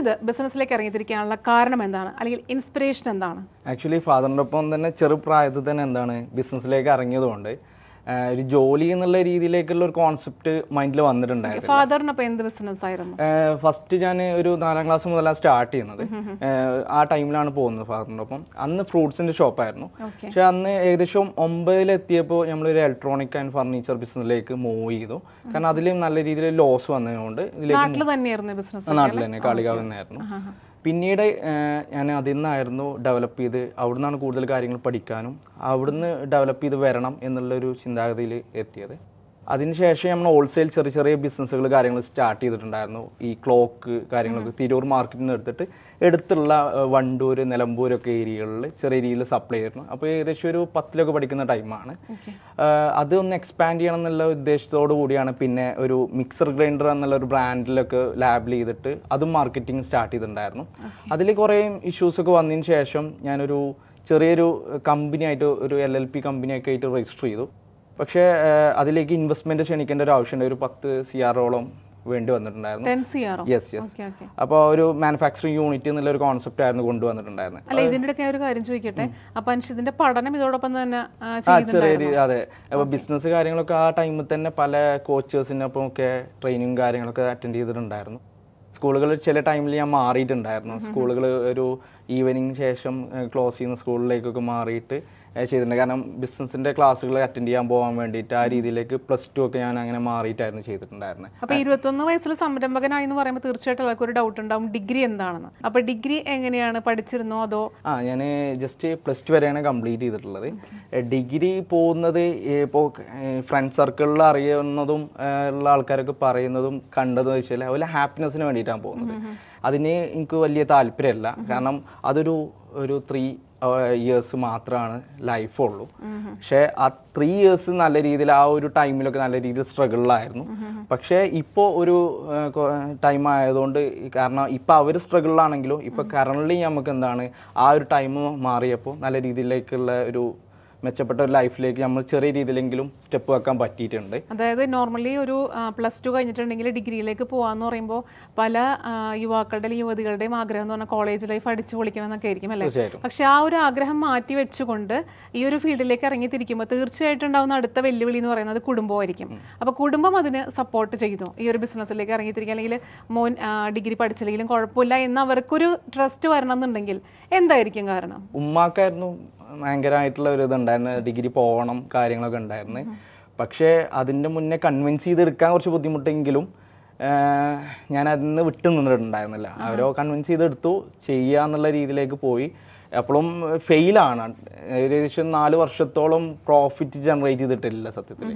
അൻഷിത് ബിസിനസ്സിലേക്ക് ഇറങ്ങിത്തിരിക്കാനുള്ള കാരണം എന്താണ്, അല്ലെങ്കിൽ ഇൻസ്പിറേഷൻ എന്താണ്? ആക്ച്വലി ഫാദറിൻ്റെ ഒപ്പം തന്നെ ചെറുപ്രായത്തിൽ തന്നെ എന്താണ് ബിസിനസ്സിലേക്ക് ഇറങ്ങിയതുകൊണ്ട് ഒരു ജോലി എന്നുള്ള രീതിയിലേക്കുള്ള ഒരു കോൺസെപ്റ്റ് മൈൻഡിൽ വന്നിട്ടുണ്ടായിരുന്നു. ഫാദറിനൊപ്പം എന്ത് ബിസിനസ് ആയിരുന്നു? ഫസ്റ്റ് ഞാൻ ഒരു 4ാം ക്ലാസ് മുതലാണ് സ്റ്റാർട്ട് ചെയ്യുന്നത്. ആ ടൈമിലാണ് പോകുന്നത് ഫാദറിൻ്റെ ഒപ്പം. അന്ന് ഫ്രൂട്ട്സിൻ്റെ ഷോപ്പായിരുന്നു. പക്ഷെ അന്ന് ഏകദേശം 9-ലെത്തിയപ്പോൾ നമ്മളൊരു ഇലക്ട്രോണിക് ആൻഡ് ഫർണിച്ചർ ബിസിനസ്സിലേക്ക് മൂവ് ചെയ്തു. കാരണം അതിലും നല്ല രീതിയിൽ ലോസ് വന്നതുകൊണ്ട് നാട്ടിൽ തന്നെയായിരുന്നു ബിസിനസ്. നാട്ടിൽ തന്നെ കാളികാവ് തന്നെയായിരുന്നു. പിന്നീട് ഞാൻ അതിൽ നിന്നായിരുന്നു ഡെവലപ്പ് ചെയ്ത് അവിടുന്നാണ് കൂടുതൽ കാര്യങ്ങൾ പഠിക്കാനും അവിടുന്ന് ഡെവലപ്പ് ചെയ്ത് വരണം എന്നുള്ളൊരു ചിന്താഗതിയിൽ എത്തിയത്. അതിനുശേഷം നമ്മൾ ഹോൾസെയിൽ ചെറിയ ചെറിയ ബിസിനസ്സുകൾ കാര്യങ്ങൾ സ്റ്റാർട്ട് ചെയ്തിട്ടുണ്ടായിരുന്നു. ഈ ക്ലോക്ക് കാര്യങ്ങളൊക്കെ തിരൂർ മാർക്കറ്റിൽ നിന്ന് എടുത്തിട്ട് എടുത്തുള്ള വണ്ടൂർ നിലമ്പൂരൊക്കെ ഏരിയകളിൽ ചെറിയ രീതിയിൽ സപ്ലൈ ചെയ്തിരുന്നു. അപ്പോൾ ഏകദേശം ഒരു 10ലൊക്കെ പഠിക്കുന്ന ടൈമാണ്. അതൊന്ന് എക്സ്പാൻഡ് ചെയ്യണം എന്നുള്ള ഉദ്ദേശത്തോടു കൂടിയാണ് പിന്നെ ഒരു മിക്സർ ഗ്രൈൻഡർ എന്നുള്ള ഒരു ബ്രാൻഡിലൊക്കെ ലാബിൽ ചെയ്തിട്ട് അതും മാർക്കറ്റിംഗ് സ്റ്റാർട്ട് ചെയ്തിട്ടുണ്ടായിരുന്നു. അതിൽ കുറേ ഇഷ്യൂസൊക്കെ വന്നതിന് ശേഷം ഞാനൊരു ചെറിയൊരു കമ്പനിയായിട്ട് ഒരു LLP കമ്പനിയൊക്കെ ആയിട്ട് രജിസ്റ്റർ ചെയ്തു. പക്ഷേ അതിലേക്ക് ഇൻവെസ്റ്റ്മെന്റ് ക്ഷണിക്കേണ്ട ഒരു ആവശ്യമുണ്ട്. ഒരു 10 CR വേണ്ടി വന്നിട്ടുണ്ടായിരുന്നു. യെസ്. അപ്പോൾ ഒരു മാനുഫാക്ചറിംഗ് യൂണിറ്റ് എന്നുള്ള ഒരു കോൺസെപ്റ്റ് ആയിരുന്നു കൊണ്ടുവന്നിട്ടുണ്ടായിരുന്നത്. അല്ല, ഇതിന്റെ ഒരു കാര്യം ചോദിക്കട്ടെ, അപ്പൊ ഇതിന്റെ പഠനം ഇതോടൊപ്പം തന്നെ അതെ. അപ്പോൾ ബിസിനസ് കാര്യങ്ങളൊക്കെ ആ ടൈമിൽ തന്നെ പല കോച്ചേഴ്സിനൊപ്പം ഒക്കെ ട്രെയിനിങ് കാര്യങ്ങളൊക്കെ അറ്റൻഡ് ചെയ്തിട്ടുണ്ടായിരുന്നു. സ്കൂളുകൾ ചില ടൈമിൽ ഞാൻ മാറിയിട്ടുണ്ടായിരുന്നു. സ്കൂളുകൾ ഒരു ഈവനിങ് ശേഷം ക്ലോസ് ചെയ്യുന്ന സ്കൂളിലേക്കൊക്കെ മാറിയിട്ട് ചെയ്തിട്ടുണ്ട്. കാരണം ബിസിനസിന്റെ ക്ലാസ്സുകൾ അറ്റൻഡ് ചെയ്യാൻ പോകാൻ വേണ്ടിയിട്ട് ആ രീതിയിലേക്ക് +2 ഒക്കെ ഞാൻ അങ്ങനെ മാറിയിട്ടായിരുന്നു ചെയ്തിട്ടുണ്ടായിരുന്നത്. അപ്പോൾ 21 വയസ്സിൽ സംരംഭകനായി എന്ന് പറയുമ്പോൾ തീർച്ചയായിട്ടും അവർക്ക് ഒരു ഡൗട്ട് ഉണ്ടാവും, ഡിഗ്രി എന്താണെന്ന്. അപ്പോൾ ഡിഗ്രി എങ്ങനെയാണ് പഠിച്ചിരുന്നോ അതോ? ഞാൻ ജസ്റ്റ് +2 വരെയാണ് കംപ്ലീറ്റ് ചെയ്തിട്ടുള്ളത്. ഡിഗ്രി പോകുന്നത് ഇപ്പോൾ ഫ്രണ്ട് സർക്കിളിൽ അറിയുന്നതും ഉള്ള ആൾക്കാരൊക്കെ പറയുന്നതും കണ്ടതെന്ന് വെച്ചാൽ അതുപോലെ ഹാപ്പിനെസ്സിന് വേണ്ടിയിട്ടാണ് പോകുന്നത്. അതിന് എനിക്ക് വലിയ താല്പര്യമല്ല. കാരണം അതൊരു 3 ഇയേഴ്സ് മാത്രമാണ് ലൈഫുള്ളൂ. പക്ഷേ ആ 3 ഇയേഴ്സ് നല്ല രീതിയിൽ ആ ഒരു ടൈമിലൊക്കെ നല്ല രീതിയിൽ സ്ട്രഗിളിലായിരുന്നു. പക്ഷേ ഇപ്പോൾ ഒരു ടൈം ആയതുകൊണ്ട്, കാരണം ഇപ്പോൾ അവർ സ്ട്രഗിളിലാണെങ്കിലും ഇപ്പോൾ കറണ്ട്ലി നമുക്ക് എന്താണ് ആ ഒരു ടൈം മാറിയപ്പോൾ നല്ല രീതിയിലേക്കുള്ള ഒരു മെച്ചപ്പെട്ട ഒരു ലൈഫിലേക്ക് നമ്മൾ ചെറിയ രീതിയിലെങ്കിലും സ്റ്റെപ്പ് വെക്കാൻ പറ്റിയിട്ടുണ്ട്. അതായത് നോർമലി ഒരു +2 കഴിഞ്ഞിട്ടുണ്ടെങ്കിൽ ഡിഗ്രിയിലേക്ക് പോകാമെന്ന് പറയുമ്പോൾ പല യുവാക്കളുടെയും യുവതികളുടെയും ആഗ്രഹം എന്ന് പറഞ്ഞാൽ കോളേജ് ലൈഫ് അടിച്ചു പൊളിക്കണം എന്നൊക്കെ ആയിരിക്കും അല്ലേ? പക്ഷെ ആ ഒരു ആഗ്രഹം മാറ്റി വെച്ചുകൊണ്ട് ഈ ഒരു ഫീൽഡിലേക്ക് ഇറങ്ങിത്തിരിക്കുമ്പോൾ തീർച്ചയായിട്ടും ഉണ്ടാവുന്ന അടുത്ത വെല്ലുവിളി എന്ന് പറയുന്നത് കുടുംബമായിരിക്കും. അപ്പോൾ കുടുംബം അതിന് സപ്പോർട്ട് ചെയ്തു ഈ ഒരു ബിസിനസ്സിലേക്ക് ഇറങ്ങിത്തിരിക്കുക, അല്ലെങ്കിൽ മോൻ ഡിഗ്രി പഠിച്ചില്ലെങ്കിലും കുഴപ്പമില്ല എന്ന് അവർക്കൊരു ട്രസ്റ്റ് വരണം എന്നുണ്ടെങ്കിൽ എന്തായിരിക്കും കാരണം? ഉമ്മാക്കായിരുന്നു ഭയങ്കരമായിട്ടുള്ള ഒരു ഇതുണ്ടായിരുന്നു, ഡിഗ്രി പോകണം കാര്യങ്ങളൊക്കെ ഉണ്ടായിരുന്നു. പക്ഷേ അതിൻ്റെ മുന്നേ കൺവിൻസ് ചെയ്തെടുക്കാൻ കുറച്ച് ബുദ്ധിമുട്ടെങ്കിലും ഞാൻ അതിൽ നിന്ന് വിട്ടു നിന്നിട്ടുണ്ടായിരുന്നില്ല. അവരോ കൺവിൻസ് ചെയ്തെടുത്തു, ചെയ്യുക എന്നുള്ള രീതിയിലേക്ക് പോയി. അപ്പോഴും ഫെയിലാണ്. ഏകദേശം 4 വർഷത്തോളം പ്രോഫിറ്റ് ജനറേറ്റ് ചെയ്തിട്ടില്ല. സത്യത്തിൽ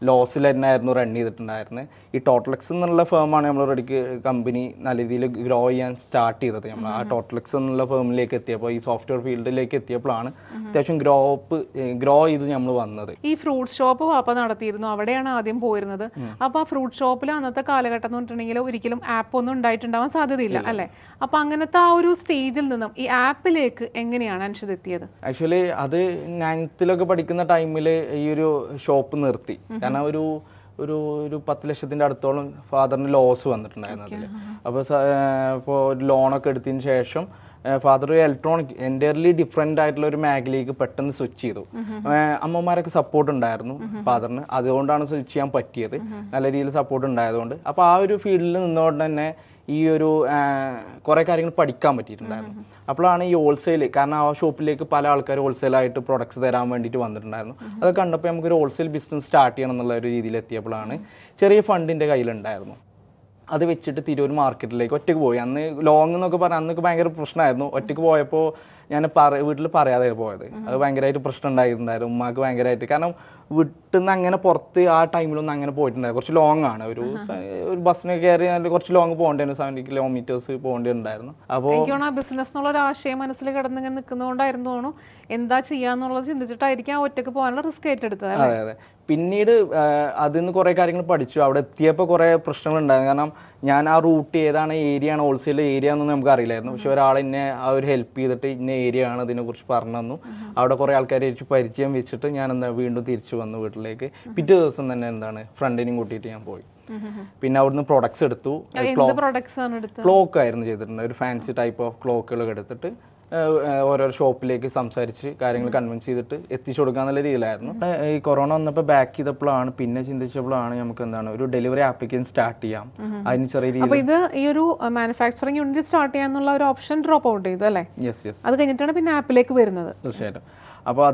ലോസിൽ തന്നെയായിരുന്നു റൺ ചെയ്തിട്ടുണ്ടായിരുന്നത്. ഈ ടോട്ടലെക്സ് എന്നുള്ള ഫേമാണ് നമ്മൾ റെഡിക്ക് കമ്പനി നല്ല രീതിയിൽ ഗ്രോ ചെയ്യാൻ സ്റ്റാർട്ട് ചെയ്തത്. നമ്മൾ ആ ടോട്ടലെക്സ് എന്നുള്ള ഫേമിലേക്ക് എത്തിയപ്പോൾ, ഈ സോഫ്റ്റ്വെയർ ഫീൽഡിലേക്ക് എത്തിയപ്പോഴാണ് അത്യാവശ്യം ഗ്രോ ചെയ്ത് നമ്മൾ വന്നത്. ഈ ഫ്രൂട്ട് ഷോപ്പ് വാപ്പ നടത്തിയിരുന്നു, അവിടെയാണ് ആദ്യം പോയിരുന്നത്. അപ്പോൾ ആ ഫ്രൂട്ട് ഷോപ്പിൽ അന്നത്തെ കാലഘട്ടം എന്ന് പറഞ്ഞിട്ടുണ്ടെങ്കിൽ ഒരിക്കലും ആപ്പ് ഒന്നും ഉണ്ടായിട്ടുണ്ടാവാൻ സാധ്യതയില്ല അല്ലേ? അപ്പോൾ അങ്ങനത്തെ ആ ഒരു സ്റ്റേജിൽ നിന്നും ഈ ആപ്പിലേക്ക് എങ്ങനെയാണ് അൻഷിത് എത്തിയത്? ആക്ച്വലി അത് 9th പഠിക്കുന്ന ടൈമിൽ ഈ ഒരു ഷോപ്പ് നിർത്തി. കാരണം ഒരു 10 ലക്ഷത്തിൻ്റെ അടുത്തോളം ഫാദറിന് ലോസ് വന്നിട്ടുണ്ടായിരുന്നു അതിൽ. അപ്പോൾ ലോണൊക്കെ എടുത്തതിന് ശേഷം ഫാദർ ഇലക്ട്രോണിക് എൻ്റയർലി ഡിഫറെൻ്റ് ആയിട്ടുള്ള ഒരു മേഖലയിലേക്ക് പെട്ടെന്ന് സ്വിച്ച് ചെയ്തു. അമ്മമാരൊക്കെ സപ്പോർട്ട് ഉണ്ടായിരുന്നു ഫാദറിന്, അതുകൊണ്ടാണ് സ്വിച്ച് ചെയ്യാൻ പറ്റിയത്. നല്ല രീതിയിൽ സപ്പോർട്ട് ഉണ്ടായതുകൊണ്ട്. അപ്പോൾ ആ ഒരു ഫീൽഡിൽ നിന്നുകൊണ്ട് തന്നെ ഈ ഒരു കുറേ കാര്യങ്ങൾ പഠിക്കാൻ പറ്റിയിട്ടുണ്ടായിരുന്നു. അപ്പോഴാണ് ഈ ഹോൾസെയിൽ, കാരണം ആ ഷോപ്പിലേക്ക് പല ആൾക്കാർ ഹോൾസെയിലായിട്ട് പ്രൊഡക്ട്സ് തരാൻ വേണ്ടിയിട്ട് വന്നിട്ടുണ്ടായിരുന്നു. അതൊക്കെ കണ്ടപ്പോൾ നമുക്കൊരു ഹോൾസെയിൽ ബിസിനസ് സ്റ്റാർട്ട് ചെയ്യണം എന്നുള്ള ഒരു രീതിയിൽ എത്തിയപ്പോഴാണ് ചെറിയ ഫണ്ടിൻ്റെ കയ്യിലുണ്ടായിരുന്നു. അത് വെച്ചിട്ട് തിരൂർ മാർക്കറ്റിലേക്ക് ഒറ്റയ്ക്ക് പോയി. അന്ന് ലോങ് എന്നൊക്കെ പറഞ്ഞാൽ അന്നൊക്കെ ഭയങ്കര പ്രശ്നമായിരുന്നു. ഒറ്റയ്ക്ക് പോയപ്പോൾ ഞാൻ വീട്ടിൽ പറയാതെ പോയത്. അത് ഭയങ്കരമായിട്ട് പ്രശ്നം ഉണ്ടായിട്ടുണ്ടായിരുന്നു ഉമ്മാക്ക് ഭയങ്കരമായിട്ട്. കാരണം വീട്ടിൽ നിന്ന് അങ്ങനെ പുറത്ത് ആ ടൈമിലൊന്നും അങ്ങനെ പോയിട്ടുണ്ടായിരുന്നു. കുറച്ച് ലോങ് ആണ്, ഒരു ബസ്സിന് കയറി കുറച്ച് ലോങ് പോകേണ്ടിയിരുന്നു, 70 കിലോമീറ്റേഴ്സ് പോകേണ്ടിണ്ടായിരുന്നു. അപ്പോൾ എനിക്ക് ബിസിനസ് എന്നുള്ള ഒരു ആശയം മനസ്സിൽ കിടന്നിങ്ങനെ നിൽക്കുന്നതുകൊണ്ടായിരുന്നു തോന്നുന്നു എന്താ ചെയ്യാന്നുള്ളത് ചിന്തിച്ചിട്ടായിരിക്കും ആ ഒറ്റയ്ക്ക് പോകാനുള്ള റിസ്ക് ഏറ്റെടുത്തത്. അതെ. പിന്നീട് അതിൽ നിന്ന് കുറേ കാര്യങ്ങൾ പഠിച്ചു. അവിടെ എത്തിയപ്പോൾ കുറേ പ്രശ്നങ്ങളുണ്ടായിരുന്നു. കാരണം ഞാൻ ആ റൂട്ട് ഏതാണ് ഏരിയ ആണ് ഹോൾസെയിൽ ഏരിയ എന്നൊന്നും നമുക്ക് അറിയില്ലായിരുന്നു. പക്ഷെ ഒരാൾ എന്നെ ആ ഒരു ഹെൽപ്പ് ചെയ്തിട്ട് ഇന്ന ഏരിയ ആണ് ഇതിനെക്കുറിച്ച് പറഞ്ഞു തന്നു. അവിടെ കുറേ ആൾക്കാരെ പരിചയം വെച്ചിട്ട് ഞാൻ വീണ്ടും തിരിച്ചു വന്നു വീട്ടിലേക്ക്. പിറ്റേ ദിവസം തന്നെ ഫ്രണ്ടിനെയും കൂട്ടിയിട്ട് ഞാൻ പോയി. പിന്നെ അവിടുന്ന് പ്രൊഡക്ട്സ് എടുത്തു. എന്ത് പ്രൊഡക്ട്സ് ആണ് എടുത്തത്? ക്ലോക്ക് ആയിരുന്നു ചെയ്തിട്ടുണ്ട്. ഒരു ഫാൻസി ടൈപ്പ് ഓഫ് ക്ലോക്കുകൾ എടുത്തിട്ട് ഓരോ ഷോപ്പിലേക്ക് സംസാരിച്ച് കാര്യങ്ങൾ കൺവിൻസ് ചെയ്തിട്ട് എത്തിച്ചു കൊടുക്കുക എന്നുള്ള രീതിയിലായിരുന്നു. ഈ കൊറോണ വന്നപ്പോൾ ബാക്ക് ചെയ്തപ്പോഴാണ് പിന്നെ ചിന്തിച്ചപ്പോഴാണ് നമുക്ക് എന്താണ് ഒരു ഡെലിവറി ആപ്ലിക്കേഷൻ സ്റ്റാർട്ട് ചെയ്യാം. അതിന് ചെറിയ രീതിയിൽ ഇത് ഈ ഒരു മാനുഫാക്ചറിംഗ് യൂണിറ്റ് സ്റ്റാർട്ട് ചെയ്യാന്നുള്ള ഒരു ഓപ്ഷൻ ഡ്രോപ്പ് ഔട്ട് ചെയ്തു അല്ലേ? യെസ്. അത് കഴിഞ്ഞിട്ടാണ് പിന്നെ ആപ്പിലേക്ക് വരുന്നത്. തീർച്ചയായിട്ടും. അപ്പോൾ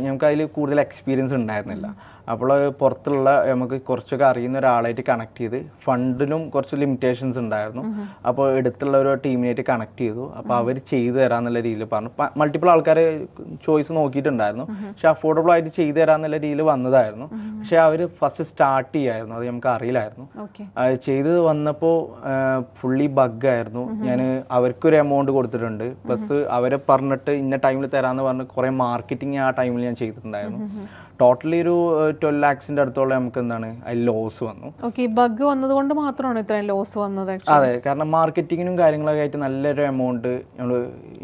ഞങ്ങൾക്ക് അതിൽ കൂടുതൽ എക്സ്പീരിയൻസ് ഉണ്ടായിരുന്നില്ല. അപ്പോൾ പുറത്തുള്ള നമുക്ക് കുറച്ചൊക്കെ അറിയുന്ന ഒരാളായിട്ട് കണക്ട് ചെയ്ത്, ഫണ്ടിനും കുറച്ച് ലിമിറ്റേഷൻസ് ഉണ്ടായിരുന്നു. അപ്പോൾ എടുത്തുള്ള ഒരു ടീമിനായിട്ട് കണക്ട് ചെയ്തു. അപ്പോൾ അവർ ചെയ്തു തരാമെന്നുള്ള രീതിയിൽ പറഞ്ഞു. മൾട്ടിപ്പിൾ ആൾക്കാർ ചോയ്സ് നോക്കിയിട്ടുണ്ടായിരുന്നു, പക്ഷെ അഫോർഡബിൾ ആയിട്ട് ചെയ്തു തരാമെന്നുള്ള രീതിയിൽ വന്നതായിരുന്നു. പക്ഷെ അവർ ഫസ്റ്റ് സ്റ്റാർട്ട് ചെയ്യായിരുന്നു, അത് നമുക്ക് അറിയില്ലായിരുന്നു. ചെയ്ത് വന്നപ്പോൾ ഫുള്ളി ബഗ്ഗായിരുന്നു. ഞാൻ അവർക്കൊരു എമൗണ്ട് കൊടുത്തിട്ടുണ്ട്, പ്ലസ് അവരെ പറഞ്ഞിട്ട് ഇന്ന ടൈമിൽ തരാമെന്ന് പറഞ്ഞ് കുറേ മാർക്കറ്റിംഗ് ആ ടൈമിൽ ഞാൻ ചെയ്തിട്ടുണ്ടായിരുന്നു. ടോട്ടലി ഒരു 12 lakhs-ന്റെ അടുത്തോളം നമുക്ക് എന്താണ് അതിൽ ലോസ് വന്നു. ബഗ് വന്നതുകൊണ്ട് മാത്രമാണ് ഇത്രയും ലോസ് വന്നത്? അതെ, കാരണം മാർക്കറ്റിങ്ങിനും കാര്യങ്ങളൊക്കെ ആയിട്ട് നല്ലൊരു എമൗണ്ട് നമ്മൾ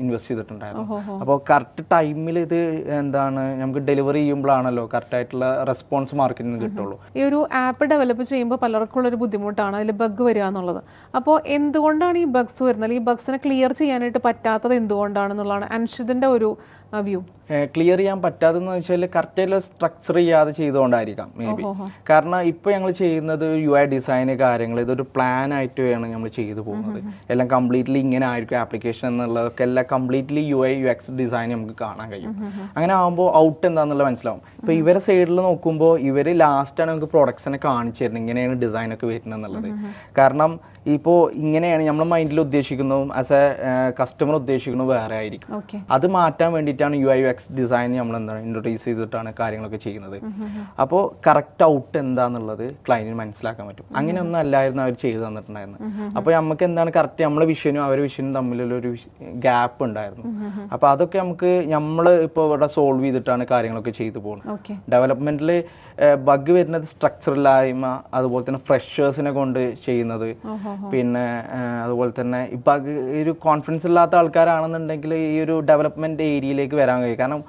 ഇൻവെസ്റ്റ് ചെയ്തിട്ടുണ്ടായിരുന്നു. അപ്പോൾ കറക്റ്റ് ടൈമിൽ ഇത് എന്താണ് നമുക്ക് ഡെലിവറി ചെയ്യുമ്പോഴാണല്ലോ കറക്റ്റ് ആയിട്ടുള്ള റെസ്പോൺസ് മാർക്കറ്റിന് കിട്ടുള്ളൂ. ഈ ഒരു ആപ്പ് ഡെവലപ്പ് ചെയ്യുമ്പോൾ പലർക്കും ഉള്ളൊരു ബുദ്ധിമുട്ടാണ് അതിൽ ബഗ് വരിക എന്നുള്ളത്. അപ്പോൾ എന്തുകൊണ്ടാണ് ഈ ബഗ്സ് വരുന്നത്? ഈ ബഗ്സിനെ ക്ലിയർ ചെയ്യാനായിട്ട് പറ്റാത്തത് എന്തുകൊണ്ടാണെന്നുള്ളതാണ് അൻഷിതിന്റെ ഒരു വ്യൂ. ക്ലിയർ ചെയ്യാൻ പറ്റാതെന്ന് വെച്ചാൽ കറക്റ്റായിട്ടുള്ള സ്ട്രക്ചർ ചെയ്യാതെ ചെയ്തുകൊണ്ടായിരിക്കാം മേ ബി. കാരണം ഇപ്പോൾ ഞങ്ങൾ ചെയ്യുന്നത് UI ഡിസൈന് കാര്യങ്ങൾ ഇതൊരു പ്ലാൻ ആയിട്ട് വേണം നമ്മൾ ചെയ്തു പോകുന്നത്. എല്ലാം കംപ്ലീറ്റ്ലി ഇങ്ങനെ ആയിരിക്കും ആപ്ലിക്കേഷൻ എന്നുള്ളതൊക്കെ എല്ലാം കംപ്ലീറ്റ്ലി UI UX ഡിസൈൻ നമുക്ക് കാണാൻ കഴിയും. അങ്ങനെ ആകുമ്പോൾ ഔട്ട് എന്താണെന്നുള്ളത് മനസ്സിലാവും. ഇപ്പോൾ ഇവരെ സൈഡിൽ നോക്കുമ്പോൾ ഇവർ ലാസ്റ്റാണ് നമുക്ക് പ്രൊഡക്ട്സിനെ കാണിച്ചു തരുന്നത് ഇങ്ങനെയാണ് ഡിസൈനൊക്കെ വരുന്നത് എന്നുള്ളത്. കാരണം ഇപ്പോൾ ഇങ്ങനെയാണ് നമ്മൾ മൈൻഡിൽ ഉദ്ദേശിക്കുന്നതും ആസ് എ കസ്റ്റമർ ഉദ്ദേശിക്കുന്നത് വേറെ ആയിരിക്കും. അത് മാറ്റാൻ വേണ്ടിയിട്ടാണ് UI UX ഡിസൈൻ നമ്മൾ എന്താണ് ഇൻട്രൊഡ്യൂസ് ചെയ്തിട്ടാണ് കാര്യങ്ങളൊക്കെ ചെയ്യുന്നത്. അപ്പോൾ കറക്റ്റ് ഔട്ട് എന്താണെന്നുള്ളത് ക്ലയന്റിന് മനസ്സിലാക്കാൻ പറ്റും. അങ്ങനെയൊന്നും അല്ലായിരുന്നു അവർ ചെയ്തു തന്നിട്ടുണ്ടായിരുന്നത്. അപ്പോൾ നമുക്ക് എന്താണ് കറക്റ്റ് നമ്മളെ വിഷനും അവരുടെ വിഷനും തമ്മിലുള്ളൊരു ഗ്യാപ്പ് ഉണ്ടായിരുന്നു. അപ്പോൾ അതൊക്കെ നമ്മൾ ഇപ്പോൾ ഇവിടെ സോൾവ് ചെയ്തിട്ടാണ് കാര്യങ്ങളൊക്കെ ചെയ്തു പോകുന്നത്. ഡെവലപ്മെന്റിൽ ബഗ് വരുന്നത് സ്ട്രക്ചറില്ലായ്മ, അതുപോലെ തന്നെ ഫ്രഷേഴ്സിനെ കൊണ്ട് ചെയ്യുന്നത്, പിന്നെ അതുപോലെ തന്നെ ഇപ്പം ഒരു കോൺഫിഡൻസ് ഇല്ലാത്ത ആൾക്കാരാണെന്നുണ്ടെങ്കിൽ ഈ ഒരു ഡെവലപ്മെന്റ് ഏരിയയിലേക്ക് വരാൻ കഴിയും. കാരണം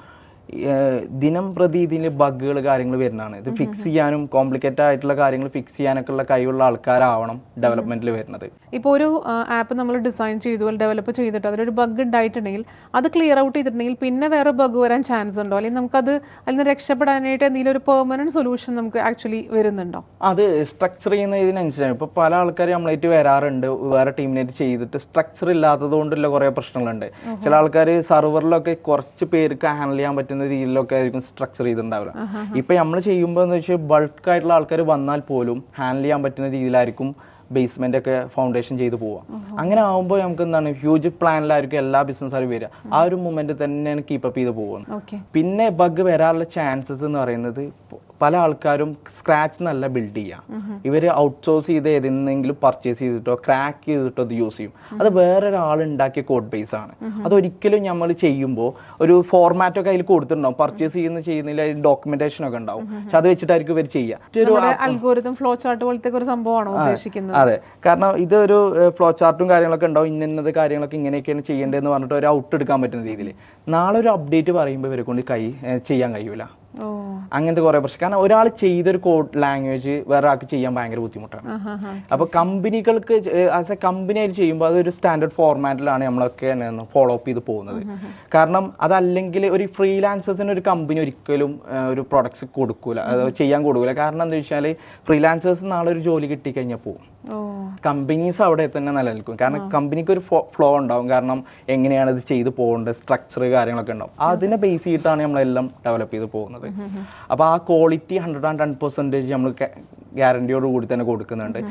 ദിനം പ്രതി ഇതിന് ബഗ്ഗുകൾ കാര്യങ്ങൾ വരുന്നതാണ്. ഇത് ഫിക്സ് ചെയ്യാനും കോംപ്ലിക്കേറ്റഡ് ആയിട്ടുള്ള കാര്യങ്ങൾ ഫിക്സ് ചെയ്യാനൊക്കെ ഉള്ള കഴിവുള്ള ആൾക്കാരാവണം ഡെവലപ്മെന്റിൽ വരുന്നത്. ഇപ്പോൾ ഒരു ആപ്പ് നമ്മൾ ഡിസൈൻ ചെയ്തു ഡെവലപ്പ് ചെയ്തിട്ട് അതിലൊരു ബഗ് ഉണ്ടായിട്ടുണ്ടെങ്കിൽ അത് ക്ലിയർ ഔട്ട് ചെയ്തിട്ടുണ്ടെങ്കിൽ പിന്നെ വേറെ ബഗ് വരാൻ ചാൻസ് ഉണ്ടോ? അല്ലെങ്കിൽ നമുക്കത് അതിൽ നിന്ന് രക്ഷപ്പെടാനായിട്ട് എന്തെങ്കിലും ഒരു പെർമനന്റ് സൊല്യൂഷൻ നമുക്ക് ആക്ച്വലി വരുന്നുണ്ടോ? അത് സ്ട്രക്ചർ ചെയ്യുന്നതിനനുസരിച്ചാണ്. ഇപ്പോൾ പല ആൾക്കാർ നമ്മളായിട്ട് വരാറുണ്ട് വേറെ ടീമിനായിട്ട് ചെയ്തിട്ട് സ്ട്രക്ചർ ഇല്ലാത്തത് കൊണ്ടുള്ള കുറേ പ്രശ്നങ്ങളുണ്ട്. ചില ആൾക്കാർ സർവറിലൊക്കെ കുറച്ച് പേർക്ക് ഹാൻഡിൽ ചെയ്യാൻ പറ്റുന്ന രീതിയിലൊക്കെ ആയിരിക്കും സ്ട്രക്ചർ ചെയ്തിട്ടുണ്ടാവില്ല. ഇപ്പൊ നമ്മൾ ചെയ്യുമ്പോൾ എന്ന് വെച്ചാൽ ബൾക്ക് ആയിട്ടുള്ള ആൾക്കാർ വന്നാൽ പോലും ഹാൻഡിൽ ചെയ്യാൻ പറ്റുന്ന രീതിയിലായിരിക്കും ബേസ്മെന്റ് ഒക്കെ ഫൗണ്ടേഷൻ ചെയ്ത് പോവാം. അങ്ങനെ ആകുമ്പോൾ നമുക്ക് എന്താണ് ഹ്യൂജ് പ്ലാനിലായിരിക്കും എല്ലാ ബിസിനസ്സുകാരും വരിക. ആ ഒരു മൊമെന്റ് തന്നെയാണ് കീപ്പപ്പ് ചെയ്ത് പോകുന്നത്. പിന്നെ ബഗ് വരാനുള്ള ചാൻസസ് എന്ന് പറയുന്നത് പല ആൾക്കാരും സ്ക്രാച്ച് നല്ല ബിൽഡ് ചെയ്യാം. ഇവർ ഔട്ട്സോഴ്സ് ചെയ്ത് ഏതെങ്കിലും പർച്ചേസ് ചെയ്തിട്ടോ ക്രാക്ക് ചെയ്തിട്ടോ അത് യൂസ് ചെയ്യും. അത് വേറൊരാൾ ഉണ്ടാക്കിയ കോഡ് ബേസ് ആണ്. അതൊരിക്കലും നമ്മൾ ചെയ്യുമ്പോൾ ഒരു ഫോർമാറ്റ് ഒക്കെ അതിൽ കൊടുത്തിട്ടുണ്ടാവും. പർച്ചേസ് ചെയ്യുന്നില്ല ഡോക്യുമെന്റേഷൻ ഒക്കെ ഉണ്ടാവും. പക്ഷെ അത് വെച്ചിട്ടായിരിക്കും ഇവർ ചെയ്യുക. അൽഗോരിതം ഫ്ലോ ചാർട്ട് പോലത്തെ ഒരു സംഭവമാണോ ഉദ്ദേശിക്കുന്നത്? അതെ, കാരണം ഇതൊരു ഫ്ലോ ചാർട്ടും കാര്യങ്ങളൊക്കെ ഉണ്ടാവും. ഇന്നത് കാര്യങ്ങളൊക്കെ ഇങ്ങനെയൊക്കെയാണ് ചെയ്യേണ്ടതെന്ന് പറഞ്ഞിട്ട് ഒരു ഔട്ട് എടുക്കാൻ പറ്റുന്ന രീതിയിൽ. നാളെ ഒരു അപ്ഡേറ്റ് പറയുമ്പോൾ ഇവരെ കൊണ്ട് ചെയ്യാൻ കഴിയൂല. അങ്ങനത്തെ കുറെ പ്രശ്നം. കാരണം ഒരാൾ ചെയ്തൊരു കോഡ് ലാംഗ്വേജ് വേറെ ആൾക്ക് ചെയ്യാൻ ഭയങ്കര ബുദ്ധിമുട്ടാണ്. അപ്പൊ കമ്പനികൾക്ക് ആസ് എ കമ്പനി ആയിട്ട് ചെയ്യുമ്പോൾ അതൊരു സ്റ്റാൻഡേർഡ് ഫോർമാറ്റിലാണ് നമ്മളൊക്കെ ഫോളോ അപ്പ് ചെയ്ത് പോകുന്നത്. കാരണം അതല്ലെങ്കിൽ ഒരു ഫ്രീലാൻസേഴ്സിന് ഒരു കമ്പനി ഒരിക്കലും ഒരു പ്രൊഡക്ട്സ് കൊടുക്കൂല, അത് ചെയ്യാൻ കൊടുക്കൂല. കാരണം എന്താ വെച്ചാൽ ഫ്രീലാൻസേഴ്സ് നാളെ ഒരു ജോലി കിട്ടിക്കഴിഞ്ഞാൽ പോകും. കമ്പനീസ് അവിടെ തന്നെ നിലനിൽക്കും. കാരണം കമ്പനിക്ക് ഒരു ഫ്ലോ ഉണ്ടാവും. കാരണം എങ്ങനെയാണ് ഇത് ചെയ്ത് പോകേണ്ടത്, സ്ട്രക്ചർ കാര്യങ്ങളൊക്കെ ഉണ്ടാവും. അതിനെ ബേസ് ചെയ്തിട്ടാണ് നമ്മളെല്ലാം ഡെവലപ്പ് ചെയ്ത് പോകുന്നത്. അപ്പോൾ ആ ക്വാളിറ്റി 110% നമ്മൾ ഗ്യാരണ്ടിയോട് കൂടി തന്നെ കൊടുക്കുന്നുണ്ട്.